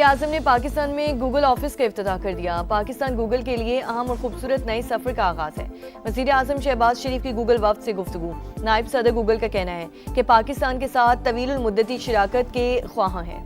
आजम ने पाकिस्तान में Google office का इफ्तिताह कर दिया। पाकिस्तान गूगल के लिए अहम और खूबसूरत नए सफर का आगाज है। वज़ीर आज़म शहबाज शरीफ की गूगल वफ्द से गुफ्तगू। नायब सदर गूगल का कहना है कि पाकिस्तान के साथ तवील मुद्दती शराकत के ख्वाह हैं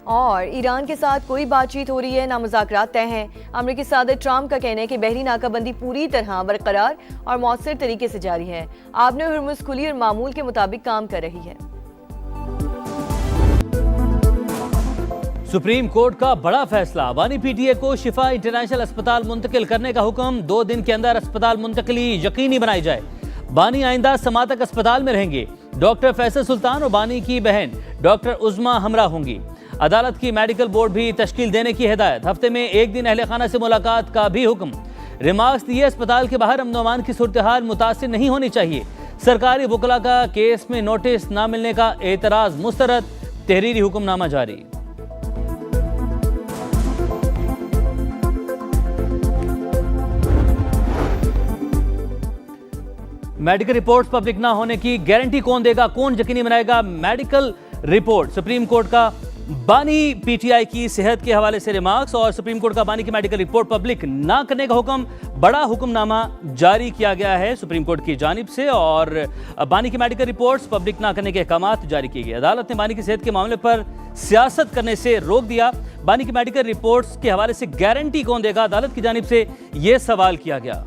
और ईरान के साथ कोई बातचीत हो रही है ना मुज़ाकरात तय हैं। अमरीकी सदर ट्रंप का कहना है कि बहरी नाकाबंदी पूरी तरह बरकरार और मौसर तरीके से जारी है। आबने हुर्मुज़ खुली और मामूल के मुताबिक काम कर रही है। सुप्रीम कोर्ट का बड़ा फैसला। बानी पीटीए को शिफा इंटरनेशनल अस्पताल मुंतकिल करने का हुक्म। 2 दिन के अंदर अस्पताल मुंतकली यकीनी बनाई जाए। बानी आइंदा समातक अस्पताल में रहेंगे। डॉक्टर फैसल सुल्तान और बानी की बहन डॉक्टर उज़मा हमरा होंगी। अदालत की मेडिकल बोर्ड भी तश्कील देने की हिदायत। हफ्ते में 1 दिन अहले खाना से मुलाकात का भी हुक्म। रिमार्क्स दिए, अस्पताल के बाहर अमन अमान की सूरत हाल मुतासिर नहीं होनी चाहिए। सरकारी वकला का केस में नोटिस न मिलने का एतराज मुस्तरद। तहरीरी हुक्मनामा जारी। मेडिकल रिपोर्ट्स पब्लिक ना होने की गारंटी कौन देगा, कौन यकीनी बनाएगा मेडिकल रिपोर्ट? सुप्रीम कोर्ट का बानी पीटीआई की सेहत के हवाले से रिमार्क्स और सुप्रीम कोर्ट का बानी की मेडिकल रिपोर्ट पब्लिक ना करने का हुक्म। बड़ा हुक्मनामा जारी किया गया है सुप्रीम कोर्ट की जानिब से और बानी की मेडिकल रिपोर्ट्स पब्लिक ना करने के अहकामात जारी किए गए। अदालत ने बानी की सेहत के मामले पर सियासत करने से रोक दिया। बानी की मेडिकल रिपोर्ट्स के हवाले से गारंटी कौन देगा, अदालत की जानिब से यह सवाल किया गया।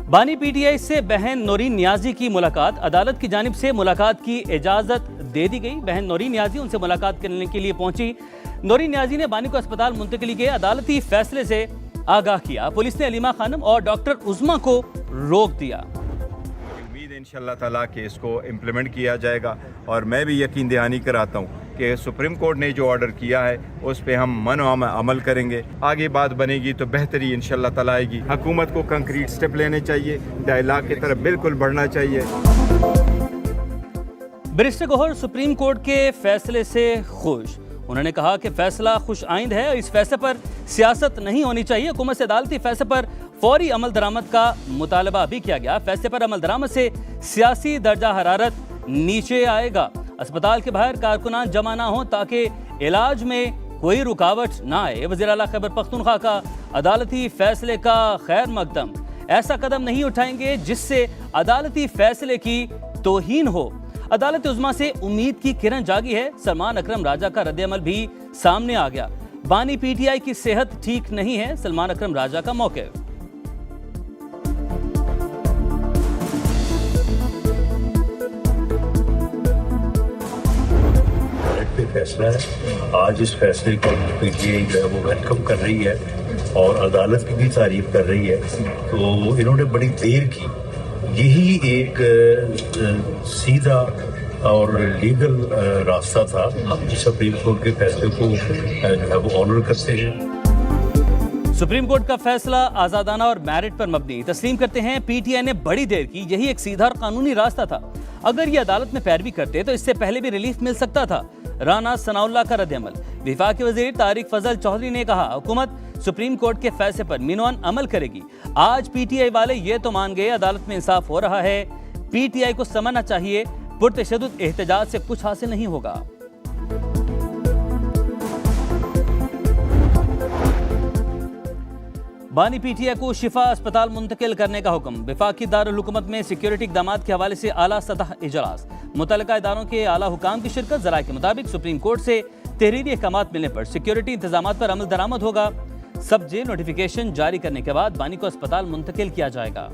बानी पीटीआई से बहन नौरीन नियाजी की मुलाकात। अदालत की जानिब से मुलाकात की इजाजत दे दी गई। बहन नौरीन नियाजी उनसे मुलाकात करने के लिए पहुंची। नौरीन नियाजी ने बानी को अस्पताल मुंतकिली के अदालती फैसले से आगाह किया। पुलिस ने अलीमा खानम और डॉक्टर उज़मा को रोक दिया। उम्मीद है इंशाअल्लाह ताला कि इसको इम्प्लीमेंट किया जाएगा और मैं भी यकीन दहानी कराता हूँ कि सुप्रीम कोर्ट ने जो ऑर्डर किया है उस पर हम अमल करेंगे। आगे बात बनेगी तो बेहतरी इंशाअल्लाह ताला आएगी। हुकूमत को कंक्रीट स्टेप लेने चाहिए, डायलॉग की तरफ बिल्कुल बढ़ना चाहिए। बैरिस्टर गौहर सुप्रीम कोर्ट के फैसले से खुश। उन्होंने कहा कि फैसला खुश आइंद है और इस फैसले पर सियासत नहीं होनी चाहिए। हुकूमत से अदालती फैसले पर फौरी अमल दरामद का मुतालबा भी किया गया। फैसले पर अमल दरामद से सियासी दर्जा हरारत नीचे आएगा। अस्पताल के बाहर कारकुनान जमा ना हो ताकि इलाज में कोई रुकावट ना आए। वज़ीर आला खैबर पख्तूनख्वा का अदालती फैसले का खैर मकदम। ऐसा कदम नहीं उठाएंगे जिससे अदालती फैसले की तौहीन हो। अदालत उज़्मा से उम्मीद की किरण जागी है। सलमान अकरम राजा का रद्द-ए-अमल भी सामने आ गया। बानी पीटीआई की सेहत ठीक नहीं है, सलमान अकरम राजा का मौक़िफ़। फैसला है, आज इस फैसले को पीटीआई जो है वो वेलकम कर रही है और अदालत की भी तारीफ कर रही है। तो इन्होंने बड़ी देर की, यही एक सीधा और लीगल रास्ता था। हम सुप्रीम कोर्ट के फैसले को जो है वो ऑनर करते हैं। सुप्रीम कोर्ट का फैसला आजादाना और मेरिट पर मबनी तस्लीम करते हैं। पीटीआई ने बड़ी देर की, यही एक सीधा और कानूनी रास्ता था। अगर ये अदालत में पैरवी करते तो इससे पहले भी रिलीफ मिल सकता था। राना सनाउल्लाह का रद्द-ए-अमल। वफाकी वजीर तारिक फजल चौधरी ने कहा हुकूमत सुप्रीम कोर्ट के फैसले पर मीनवान अमल करेगी। आज पीटीआई वाले ये तो मान गए अदालत में इंसाफ हो रहा है। पीटीआई को समझना चाहिए पुरतशद्दुद एहतजाज से कुछ हासिल नहीं होगा। बानी पीटीआई को शिफा अस्पताल मुंतकिल करने का हुक्म। वफाकी दारुल हुकूमत में सिक्योरिटी इक़दामात के हवाले से आला सतह इजलास। मुतल्लिका इदारों के आला हुकाम की शिरकत। ज़राए के मुताबिक सुप्रीम कोर्ट से तहरीरी अहकामात मिलने पर सिक्योरिटी इंतजामात पर अमल दरामद होगा। सब जेल नोटिफिकेशन जारी करने के बाद बानी को अस्पताल मुंतकिल किया जाएगा।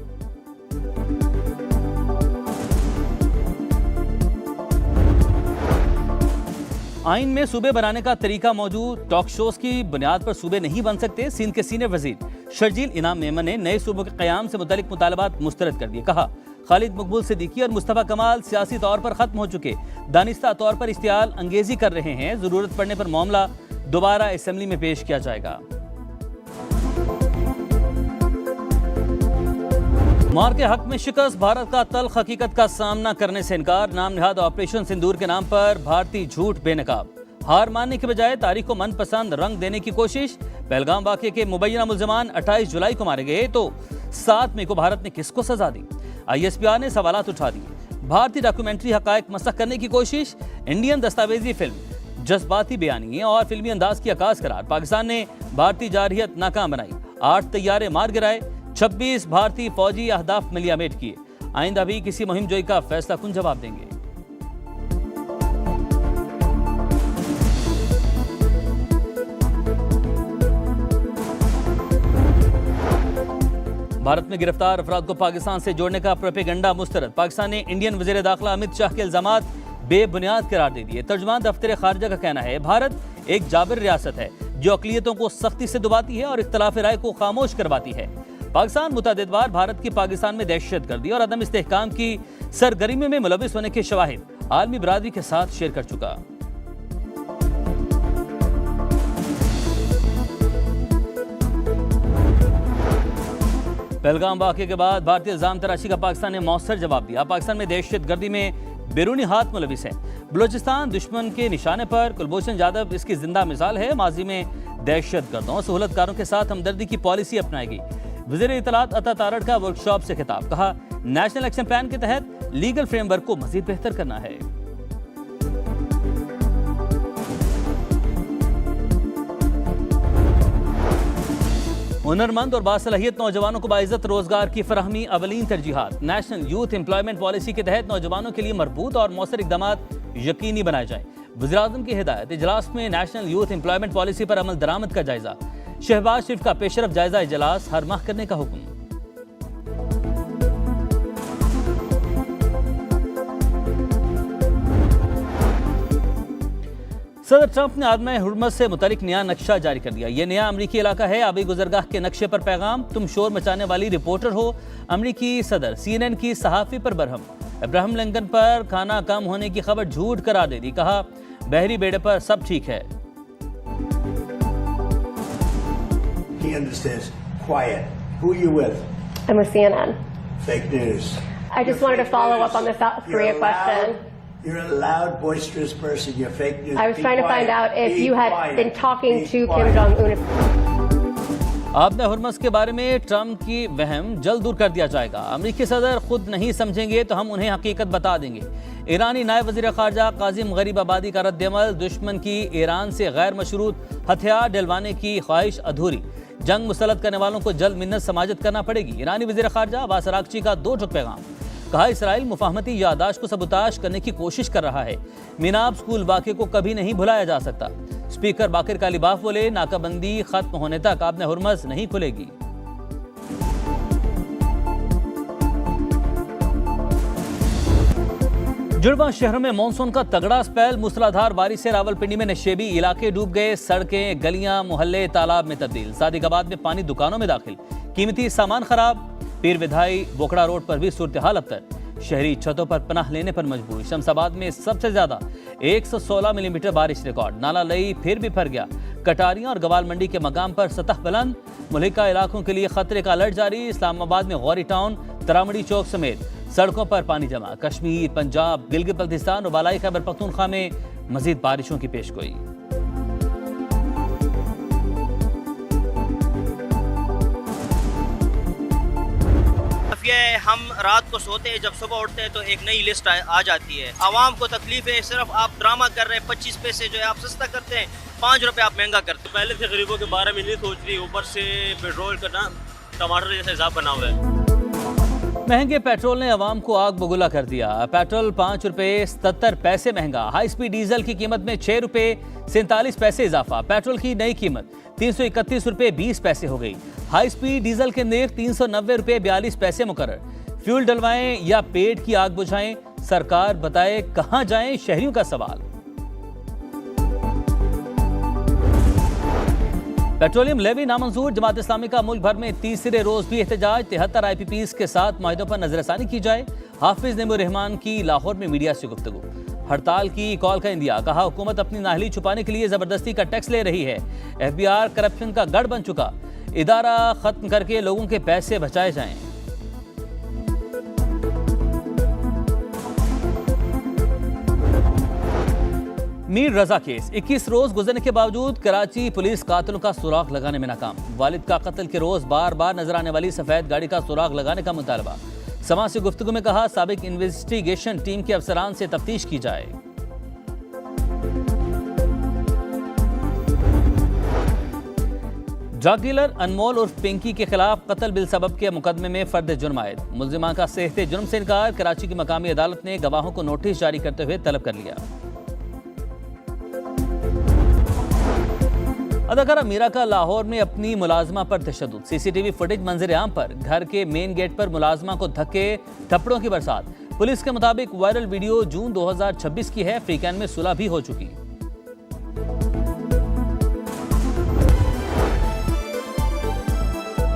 आइन में सूबे बनाने का तरीका मौजूद। टॉक शोज की बुनियाद पर सूबे नहीं बन सकते। सिंध के सीनियर वजीर शर्जील इनाम मेमन ने नए सूबों के क़याम से मुतालिक मुतालबात मुस्तरद कर दिए। कहा खालिद मकबूल सिद्दीकी और मुस्तफ़ा कमाल सियासी तौर पर खत्म हो चुके, दानिस्ता तौर पर इश्तियाल अंगेजी कर रहे हैं। जरूरत पड़ने पर मामला दोबारा असेंबली में पेश किया जाएगा। मार के हक में शिकस्त। भारत का तल्ख हकीकत का सामना करने से इनकार। नाम निहाद ऑपरेशन सिंदूर के नाम पर भारतीय झूठ बेनकाब। हार मानने के बजाय तारीख को मनपसंद रंग देने की कोशिश। पहलगाम वाकये के मुबैना मुल्ज़िमान 28 जुलाई को मारे गए तो 7 मई को भारत ने किसको सजा दी? ISPR ने सवालात उठा दिए। भारतीय डॉक्यूमेंट्री हकायक मसख करने की कोशिश। इंडियन दस्तावेजी फिल्म जज्बाती बयानी और फिल्मी अंदाज की अकास करार। पाकिस्तान ने भारतीय जारहियत नाकाम बनाई। 8 तैयारे मार गिराए। 26 भारतीय फौजी अहदाफ मिलियामेट किए। आइंदा भी किसी मुहिम जोई का फैसला कुन जवाब देंगे। भारत में गिरफ्तार अफराद को पाकिस्तान से जोड़ने का प्रोपेगेंडा मुस्तरद। पाकिस्तान ने इंडियन वज़ीर दाखिला अमित शाह के इल्जामात बेबुनियाद करार दे दिए। तर्जुमान दफ्तर खारजा का कहना है भारत एक जाबिर रियासत है जो अक़लियतों को सख्ती से दबाती है और इख्तिलाफ राय को खामोश करवाती है। पाकिस्तान मुतअद्दिद बार भारत की पाकिस्तान में दहशतगर्दी और अदम इस्तेहकाम की सरगर्मी में मुलविस होने के शवाहिद आलमी बरादरी के साथ शेयर कर चुका। पहलगाम वाक़ये के बाद भारतीय इल्जाम तराशी का पाकिस्तान ने मौसर जवाब दिया। पाकिस्तान में दहशतगर्दी में बैरूनी हाथ मुलविस है। बलूचिस्तान दुश्मन के निशाने पर। कुलभूषण जाधव इसकी जिंदा मिसाल है। माजी में दहशतगर्दों सहूलतकारों के साथ हमदर्दी की पॉलिसी अपनाएगी। वज़ीर इत्तलात अता तारड़ का वर्कशॉप से खिताब। कहा नेशनल एक्शन प्लान के तहत लीगल फ्रेमवर्क को मजीद बेहतर करना है। हुनरमंद और बासलाहियत नौजवानों को बाइज्जत रोजगार की फराहमी अवलीन तरजीहात। नेशनल यूथ एम्प्लॉयमेंट पॉलिसी के तहत नौजवानों के लिए मरबूत और मौसर इक़दामात यकीनी बनाए जाएं। वज़ीर-ए-आज़म की हिदायत। इजलास में नेशनल यूथ एम्प्लॉयमेंट पॉलिसी पर अमल दरामद का जायजा। शहबाज शरीफ का पेशरफ जायजा इजलास हर माह करने का हुक्म। सदर ट्रंप ने आदम हुर्मत से मुतालिक नया नक्शा जारी कर दिया। यह नया अमरीकी इलाका है। आबी गुजरगाह के नक्शे पर पैगाम। तुम शोर मचाने वाली रिपोर्टर हो। अमरीकी सदर CNN की सहाफ़ी पर बरहम। अब्राहम लिंकन पर खाना कम होने की खबर झूठ करार दे दी। कहा बहरी बेड़े पर सब ठीक है। He understands. Quiet. Who are you with? I'm with CNN. Fake news. I just wanted to follow up on the South Korea question. You're a loud, boisterous person. You're fake news. I was trying to find out if you had been talking to Kim quiet. Jong-un. आदम हुर्मत के बारे में Trump की वहम जल्द दूर कर दिया जाएगा। अमरीकी सदर खुद नहीं समझेंगे तो हम उन्हें हकीकत बता देंगे। ईरानी नायब वज़ीर ख़ारजा काज़िम गरीब आबादी का रद्द-ए-अमल। दुश्मन की ईरान से गैर मशरूत हथियार डलवाने की ख्वाहिश अधूरी। जंग मुसल्लत करने वालों को जल्द मिन्नत समाजत करना पड़ेगी। ईरानी वज़ीर ख़ारजा अब्बास अराग़ची का 2 टुक पैगाम। कहा इसराइल मुफाहमती यादाश्त को सबूताश करने की कोशिश कर रहा है। मीनाब स्कूल वाक़े को कभी नहीं भुलाया जा सकता। स्पीकर बाकिर कालिबाफ बोले नाकाबंदी खत्म होने तक आदम हुर्मत नहीं खुलेगी। जुड़वा शहरों में मानसून का तगड़ा स्पेल। मूसलाधार बारिश से रावलपिंडी में नशेबी इलाके डूब गए। सड़कें गलियां मोहल्ले तालाब में तब्दील। सादिकाबाद में पानी दुकानों में दाखिल। कीमती सामान खराब। पीर विधाई बोकड़ा रोड पर भी सूरत हाल अबतर। शहरी छतों पर पनाह लेने पर मजबूर। शमशाबाद में सबसे ज्यादा 116 मिलीमीटर बारिश रिकॉर्ड। नाला लई फिर भी फर गया। कटारियां और गवाल मंडी के मकाम पर सतह बुलंद। मुल्हिका इलाकों के लिए खतरे का अलर्ट जारी। इस्लामाबाद में गौरी टाउन तरामड़ी चौक समेत सड़कों पर पानी जमा। कश्मीर पंजाब गिलगित बल्तिस्तान और बालाई खैबर पख्तूनख्वा में मजीद बारिशों की पेशगोई। हम रात को सोते हैं, जब सुबह उठते हैं तो एक नई लिस्ट आ जाती है। आवाम को तकलीफ है। सिर्फ आप ड्रामा कर रहे हैं। 25 पैसे जो है आप सस्ता करते हैं, 5 रुपए आप महंगा करते हैं। पहले से गरीबों के बारे में नहीं सोच रही, ऊपर से पेट्रोल का ना टमाटर जैसा हिसाब बना हुआ है। महंगे पेट्रोल ने अवाम को आग बगुला कर दिया। पेट्रोल 5 रुपए 77 पैसे महंगा। हाई स्पीड डीजल की कीमत में 6 रुपए 47 पैसे इजाफा। पेट्रोल की नई कीमत 331 रुपए 20 पैसे हो गई। हाई स्पीड डीजल के नर्ख 390 रुपए 42 पैसे मुकर्रर। फ्यूल डलवाएं या पेट की आग बुझाएं, सरकार बताए कहां जाएं, शहरियों का सवाल। पेट्रोलियम लेवी नामंजूर। जमात इस्लामी का मुल्क भर में तीसरे रोज भी एहतजाज। 73 IPPs के साथ माहिदों पर नजरसानी की जाए। हाफिज नेमो रहमान की लाहौर में मीडिया से गुफ्तगू। हड़ताल की कॉल का इंदिया। कहा हुकूमत अपनी नाहली छुपाने के लिए जबरदस्ती का टैक्स ले रही है। FBI करप्शन का गढ़ बन चुका। इदारा खत्म करके लोगों के पैसे बचाए जाएं। मीर रजा केस 21 रोज गुजरने के बावजूद कराची पुलिस कातिलों का सुराग लगाने में नाकाम। वालिद का कत्ल के रोज बार बार नजर आने वाली सफेद गाड़ी का सुराग लगाने का मुतालबा। समा से गुफ्तगू में कहा, साबिक इन्वेस्टिगेशन टीम के अफसरान से तफ्तीश की जाए। ड्रग डीलर अनमोल उर्फ पिंकी के खिलाफ कत्ल बिल सबब के मुकदमे में फर्द जुर्म आयद। मुल्जिमा का सेहते जुर्म से इनकार। कराची की मकामी अदालत ने गवाहों को नोटिस जारी करते हुए तलब कर लिया। अदाकारा मीरा का लाहौर में अपनी मुलाजमा पर तशद्दुद। सीसीटीवी फुटेज मंजर आम पर। घर के मेन गेट पर मुलाजमा को धक्के थप्पड़ों की बरसात। पुलिस के मुताबिक वायरल वीडियो जून 2026 की है। फ्रीकैन में सुलह भी हो चुकी।